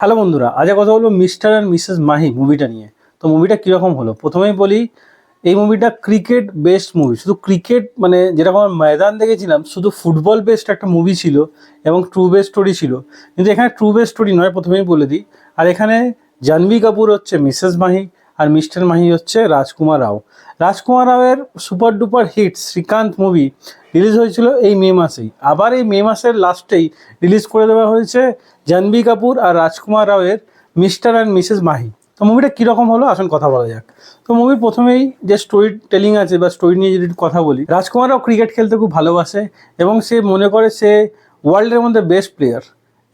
Hello বন্ধুরা, আজ কথা বলবো মিস্টার অ্যান্ড মিসেস মাহি মুভিটা নিয়ে। তো মুভিটা কীরকম হলো প্রথমেই বলি, এই মুভিটা ক্রিকেট বেসড মুভি। শুধু ক্রিকেট মানে যেরকম আমরা ময়দান দেখেছিলাম, শুধু ফুটবল বেসড একটা মুভি ছিল এবং ট্রু বেস স্টোরি ছিল, কিন্তু এখানে ট্রু বেস স্টোরি নয়, প্রথমেই বলে দিই। আর এখানে জাহ্নবী কাপুর হচ্ছে মিসেস মাহি আর মিস্টার মাহি হচ্ছে রাজকুমার রাও। রাজকুমার রাওয়ের super duper hit Srikanth movie release হয়েছিল এই মে মাসেই। আবার এই মে মাসের লাস্টেই রিলিজ করে দেওয়া হয়েছে জাহ্নবী কাপুর আর রাজকুমার রাওয়ের মিস্টার অ্যান্ড মিসেস মাহি। তো মুভিটা কীরকম হলো আসুন কথা বলা যাক। তো মুভির প্রথমেই যে স্টোরি টেলিং আছে বা স্টোরি নিয়ে যদি কথা বলি, রাজকুমার রাও ক্রিকেট খেলতে খুব ভালোবাসে এবং সে মনে করে সে ওয়ার্ল্ডের মধ্যে বেস্ট প্লেয়ার,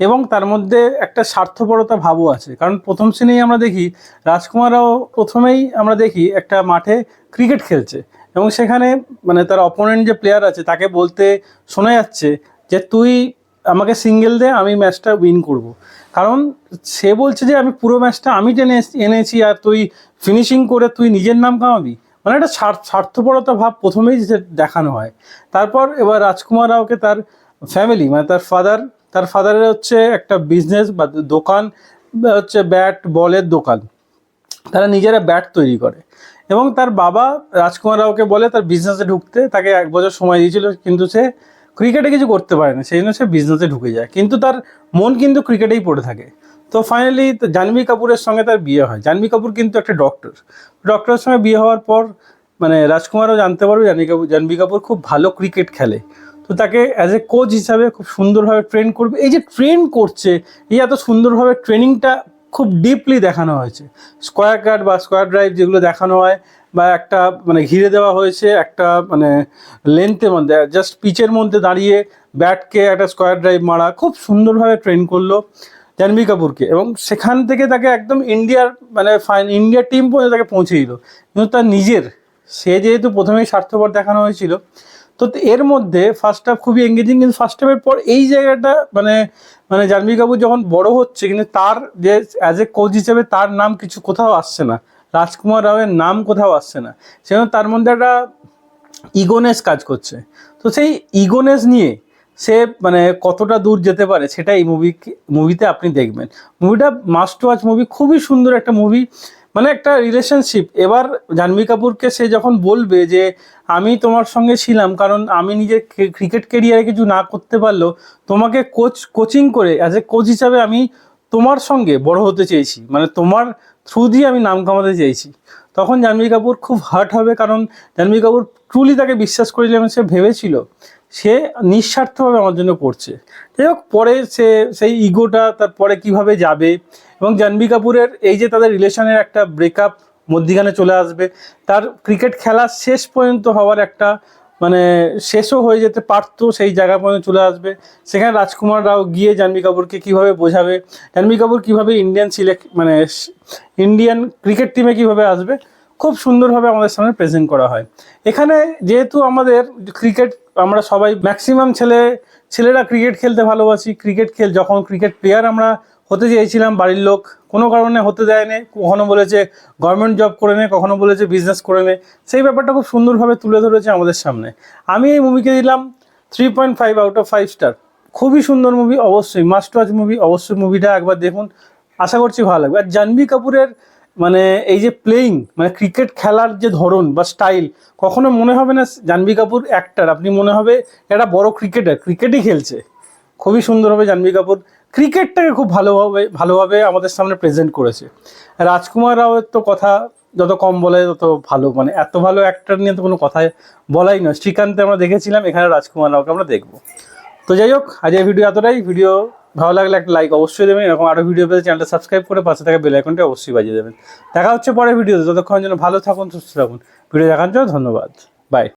এবং তার মধ্যে একটা স্বার্থপরতা ভাবও আছে। কারণ প্রথম সিনেই আমরা দেখি রাজকুমার রাও প্রথমেই আমরা দেখি একটা মাঠে ক্রিকেট খেলছে এবং সেখানে মানে তার অপোনেন্ট যে প্লেয়ার আছে তাকে বলতে শোনা যাচ্ছে যে তুই আমাকে সিঙ্গেল দে, আমি ম্যাচটা উইন করব। কারণ সে বলছে যে আমি পুরো ম্যাচটা আমি টেনে এনেছি আর তুই ফিনিশিং করে তুই নিজের নাম কামাবি। মানে একটা স্বার্থপরতা ভাব প্রথমেই যে দেখানো হয়। তারপর এবার রাজকুমার রাওকে তার ফ্যামিলি মানে তার ফাদারের হচ্ছে একটা বিজনেস বা দোকান, হচ্ছে ব্যাট বলের দোকান। তারা নিজেরা ব্যাট তৈরি করে এবং তার বাবা রাজকুমার রাওকে বলে তার বিজনেসে ঢুকতে। তাকে 1 বছর সময় দিয়েছিল, কিন্তু সে ক্রিকেটে কিছু করতে পারে না, সেই জন্য সে বিজনেসে ঢুকে যায়, কিন্তু তার মন কিন্তু ক্রিকেটেই পড়ে থাকে। তো ফাইনালি জাহ্নবী কাপুরের সঙ্গে তার বিয়ে হয়। জাহ্নবী কাপুর কিন্তু একটা ডক্টরের সঙ্গে বিয়ে হওয়ার পর মানে রাজকুমারও জানতে পারবে জাহ্নবী কাপুর খুব ভালো ক্রিকেট খেলে। তো তাকে অ্যাজ এ কোচ হিসাবে খুব সুন্দরভাবে ট্রেন করবে। এই যে ট্রেন করছে, এই এত সুন্দরভাবে ট্রেনিংটা খুব ডিপলি দেখানো হয়েছে। স্কোয়ার কাট বা স্কোয়ার ড্রাইভ যেগুলো দেখানো হয়, বা একটা মানে ঘিরে দেওয়া হয়েছে একটা মানে লেন্থের মধ্যে, জাস্ট পিচের মধ্যে দাঁড়িয়ে ব্যাটকে একটা স্কোয়ার ড্রাইভ মারা, খুব সুন্দরভাবে ট্রেন করলো জাহ্নবী কাপুরকে এবং সেখান থেকে তাকে একদম ইন্ডিয়া টিম পর্যন্ত তাকে পৌঁছে দিল। কিন্তু তার নিজের, সে যেহেতু প্রথমেই স্বার্থপর দেখানো হয়েছিল, তো এর মধ্যে ফার্স্ট হাফ খুবই এঙ্গেজিং, কিন্তু ফার্স্ট হাফের পর এই জায়গাটা মানে মানে জাহ্নবী কাপুর যখন বড় হচ্ছে, কিন্তু তার যে অ্যাজ এ কোচ হিসেবে তার নাম কিছু কোথাও আসছে না, রাজকুমার রাওয়ের নাম কোথাও আসছে না, সেজন্য তার মধ্যে একটা ইগোনেস কাজ করছে। তো সেই ইগোনেস নিয়ে সে মানে কতটা দূর যেতে পারে সেটা এই মুভিতে আপনি দেখবেন। মুভিটা মাস্ট ওয়াচ মুভি, খুবই সুন্দর একটা মুভি। মানে একটা রিলেশনশিপ। এবার জাহ্নবী কাপুরকে সে যখন বলবে যে আমি তোমার সঙ্গে ছিলাম কারণ আমি নিজের ক্রিকেট কেরিয়ারে কিছু না করতে পারলেও তোমাকে কোচিং করে অ্যাজ এ কোচ হিসাবে আমি তোমার সঙ্গে বড় হতে চেয়েছি, মানে তোমার থ্রু দিয়ে আমি নাম কামাতে চেয়েছি। তখন জাহ্নবী কাপুর খুব হার্ট হবে, কারণ জাহ্নবী কাপুর ট্রুলি তাকে বিশ্বাস করেছিল এবং সে ভেবেছিল সে নিঃস্বার্থভাবে আমার জন্য করছে। যাই হোক, পরে সেই ইগোটা তারপরে কিভাবে যাবে, এবং জাহ্নবী কাপুরের এই যে তাদের রিলেশনের একটা ব্রেকআপ মধ্যিখানে চলে আসবে, তার ক্রিকেট খেলা শেষ পর্যন্ত হওয়ার একটা মানে শেষও হয়ে যেতে পারতো, সেই জায়গা পর্যন্ত চলে আসবে। সেখানে রাজকুমার রাও গিয়ে জাহ্নবী কাপুরকে কীভাবে বোঝাবে, জাহ্নবী কাপুর কীভাবে ইন্ডিয়ান ক্রিকেট টিমে কীভাবে আসবে, খুব সুন্দরভাবে আমাদের সামনে প্রেজেন্ট করা হয়। এখানে যেহেতু আমাদের ক্রিকেট, আমরা সবাই ম্যাক্সিমাম ছেলেরা ক্রিকেট খেলতে ভালোবাসি। যখন ক্রিকেট প্লেয়ার আমরা হতে চেয়েছিলাম, বাড়ির লোক কোনো কারণে হতে দেয়নি। কখনো বলেছে গভর্নমেন্ট জব করে নে, কখনো বলেছে বিজনেস করে নে। সেই ব্যাপারটা খুব সুন্দরভাবে তুলে ধরেছে আমাদের সামনে। আমি এই মুভিকে দিলাম 3.5 আউট অফ 5 স্টার। খুবই সুন্দর মুভি, অবশ্যই মাস্ট ওয়াচ মুভি, অবশ্যই মুভিটা একবার দেখুন, আশা করছি ভালো লাগবে। আর জাহ্নবী কাপুরের মানে এই যে প্লেয়িং, মানে ক্রিকেট খেলার যে ধরন বা স্টাইল, কখনো মনে হবে না জাহ্নবী কাপুর অ্যাক্টার, আপনি মনে হবে একটা বড় ক্রিকেটার, ক্রিকেটই খেলছে। খুবই সুন্দরভাবে জাহ্নবী কাপুর ক্রিকেটটাকে খুব ভালোভাবে আমাদের সামনে প্রেজেন্ট করেছে। রাজকুমার রাওয়ের তো কথা যত কম বলে তত ভালো, মানে এত ভালো অ্যাক্টার নিয়ে তো কোনো কথাই বলাই নয়। শ্রীকান্তে আমরা দেখেছিলাম, এখানে রাজকুমার রাওকে আমরা দেখবো। তো যাই হোক, আজ এই ভিডিও এতটাই। ভিডিও ভালো লাগলে একটা লাইক অবশ্যই দেবেন। এরকম আরও ভিডিও পেতে চ্যানেলটা সাবস্ক্রাইব করে পাশে থাকা বেল আইকনটা অবশ্যই বাজিয়ে দেবেন। দেখা হচ্ছে পরের ভিডিওতে। ততক্ষণ যেন ভালো থাকুন, সুস্থ থাকুন। ভিডিও দেখার জন্য ধন্যবাদ। বাই।